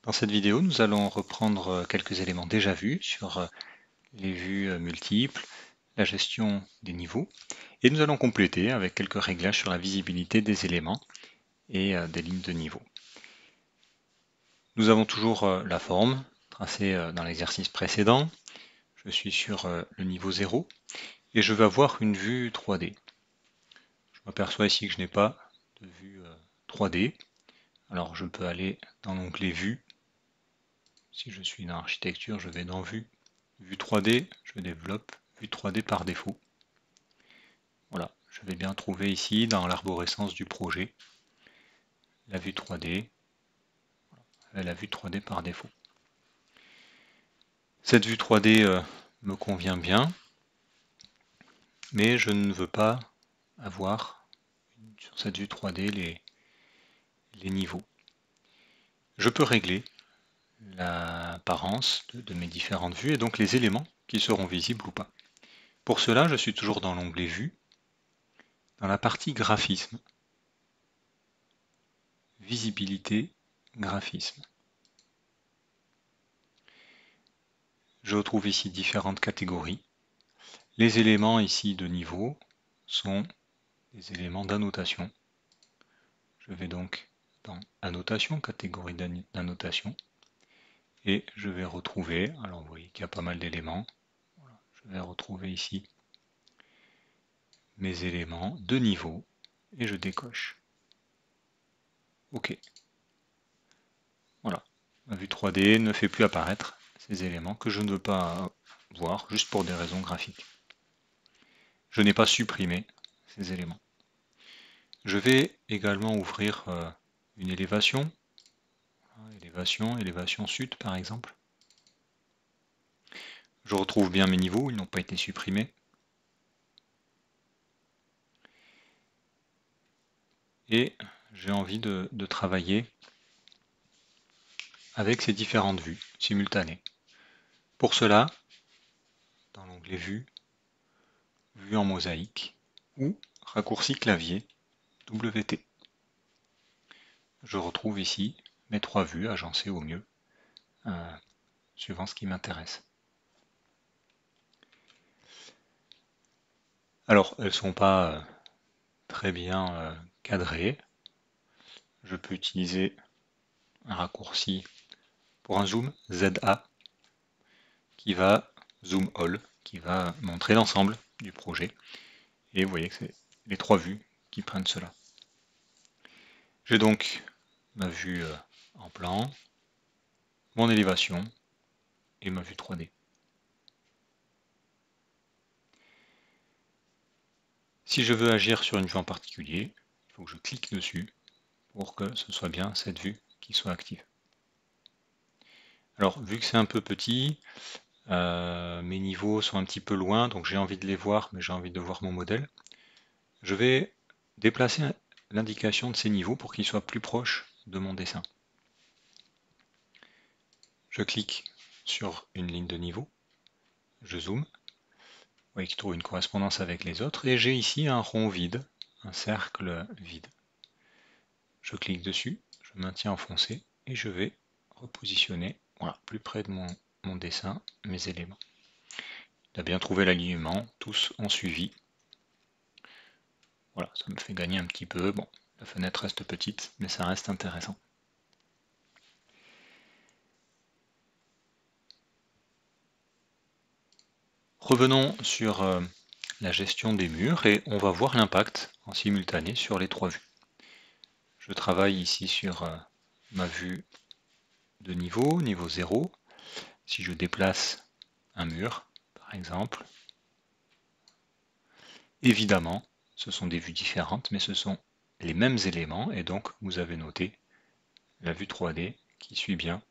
Dans cette vidéo, nous allons reprendre quelques éléments déjà vus sur les vues multiples, la gestion des niveaux, et nous allons compléter avec quelques réglages sur la visibilité des éléments et des lignes de niveau. Nous avons toujours la forme tracée dans l'exercice précédent. Je suis sur le niveau 0 et je vais avoir une vue 3D. Je m'aperçois ici que je n'ai pas de vue 3D. Alors je peux aller dans l'onglet Vue. Si je suis dans Architecture, je vais dans Vue, Vue 3D, je développe Vue 3D par défaut. Voilà, je vais bien trouver ici dans l'arborescence du projet la vue 3D, la vue 3D par défaut. Cette vue 3D me convient bien, mais je ne veux pas avoir sur cette vue 3D les niveaux. Je peux régler l'apparence de mes différentes vues et donc les éléments qui seront visibles ou pas. Pour cela, je suis toujours dans l'onglet Vue, dans la partie Graphisme, Visibilité, Graphisme. Je retrouve ici différentes catégories. Les éléments ici de niveau sont des éléments d'annotation. Je vais donc dans Annotation, catégorie d'annotation, et je vais retrouver, alors vous voyez qu'il y a pas mal d'éléments, voilà, je vais retrouver ici mes éléments de niveau, et je décoche. OK. Voilà, ma vue 3D ne fait plus apparaître ces éléments que je ne veux pas voir, juste pour des raisons graphiques. Je n'ai pas supprimé ces éléments. Je vais également ouvrir une élévation, élévation sud par exemple. Je retrouve bien mes niveaux, ils n'ont pas été supprimés. Et j'ai envie de travailler avec ces différentes vues simultanées. Pour cela, dans l'onglet Vue, Vue en mosaïque ou raccourci clavier WT. Je retrouve ici mes trois vues agencées au mieux, suivant ce qui m'intéresse. Alors, elles ne sont pas très bien cadrées. Je peux utiliser un raccourci pour un zoom, ZA, qui va zoom all, qui va montrer l'ensemble du projet. Et vous voyez que c'est les trois vues qui prennent cela. J'ai donc ma vue en plan, mon élévation et ma vue 3D. Si je veux agir sur une vue en particulier, il faut que je clique dessus pour que ce soit bien cette vue qui soit active. Alors, vu que c'est un peu petit, mes niveaux sont un petit peu loin, donc j'ai envie de les voir, mais j'ai envie de voir mon modèle. Je vais déplacer l'indication de ces niveaux pour qu'ils soient plus proches de mon dessin. Je clique sur une ligne de niveau, je zoome, vous voyez qu'il trouve une correspondance avec les autres, et j'ai ici un rond vide, un cercle vide. Je clique dessus, je maintiens enfoncé, et je vais repositionner, voilà, plus près de mon dessin, mes éléments. Il a bien trouvé l'alignement, tous ont suivi. Voilà, ça me fait gagner un petit peu. Bon, la fenêtre reste petite, mais ça reste intéressant. Revenons sur la gestion des murs et on va voir l'impact en simultané sur les trois vues. Je travaille ici sur ma vue de niveau, niveau 0. Si je déplace un mur, par exemple, évidemment, ce sont des vues différentes, mais ce sont les mêmes éléments, et donc vous avez noté la vue 3D qui suit bien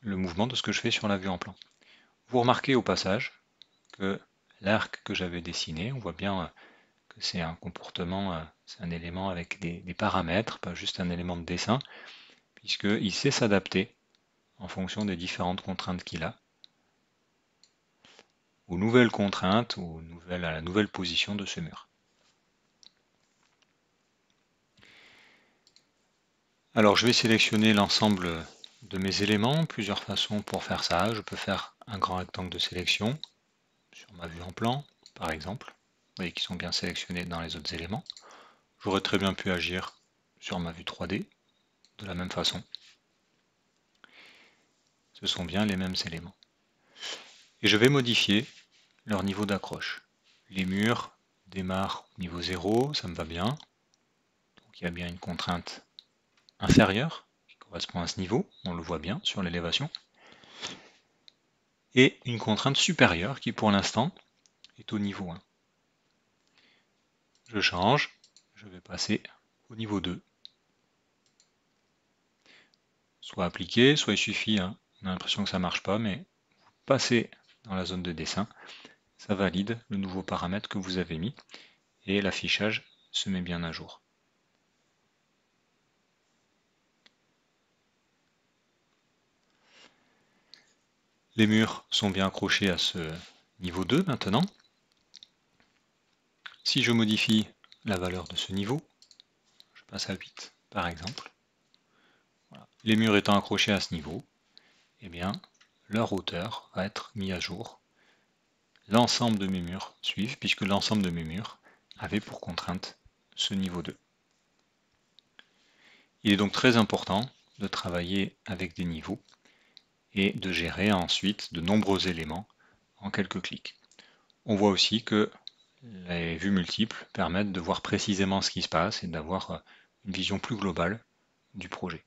le mouvement de ce que je fais sur la vue en plan. Vous remarquez au passage que l'arc que j'avais dessiné, on voit bien que c'est un comportement, c'est un élément avec des paramètres, pas juste un élément de dessin, puisqu'il sait s'adapter en fonction des différentes contraintes qu'il a, aux nouvelles contraintes, à la nouvelle position de ce mur. Alors je vais sélectionner l'ensemble de mes éléments, plusieurs façons pour faire ça. Je peux faire un grand rectangle de sélection sur ma vue en plan, par exemple. Vous voyez qu'ils sont bien sélectionnés dans les autres éléments. J'aurais très bien pu agir sur ma vue 3D de la même façon. Ce sont bien les mêmes éléments. Et je vais modifier leur niveau d'accroche. Les murs démarrent au niveau 0, ça me va bien. Donc il y a bien une contrainte inférieure qui correspond à ce niveau, on le voit bien sur l'élévation. Et une contrainte supérieure qui pour l'instant est au niveau 1. Je change, je vais passer au niveau 2. Soit appliqué, soit il suffit, on a l'impression que ça ne marche pas, mais vous passez dans la zone de dessin, ça valide le nouveau paramètre que vous avez mis, et l'affichage se met bien à jour. Les murs sont bien accrochés à ce niveau 2 maintenant. Si je modifie la valeur de ce niveau, je passe à 8 par exemple, voilà. Les murs étant accrochés à ce niveau, eh bien, leur hauteur va être mise à jour. L'ensemble de mes murs suivent, puisque l'ensemble de mes murs avait pour contrainte ce niveau 2. Il est donc très important de travailler avec des niveaux et de gérer ensuite de nombreux éléments en quelques clics. On voit aussi que les vues multiples permettent de voir précisément ce qui se passe et d'avoir une vision plus globale du projet.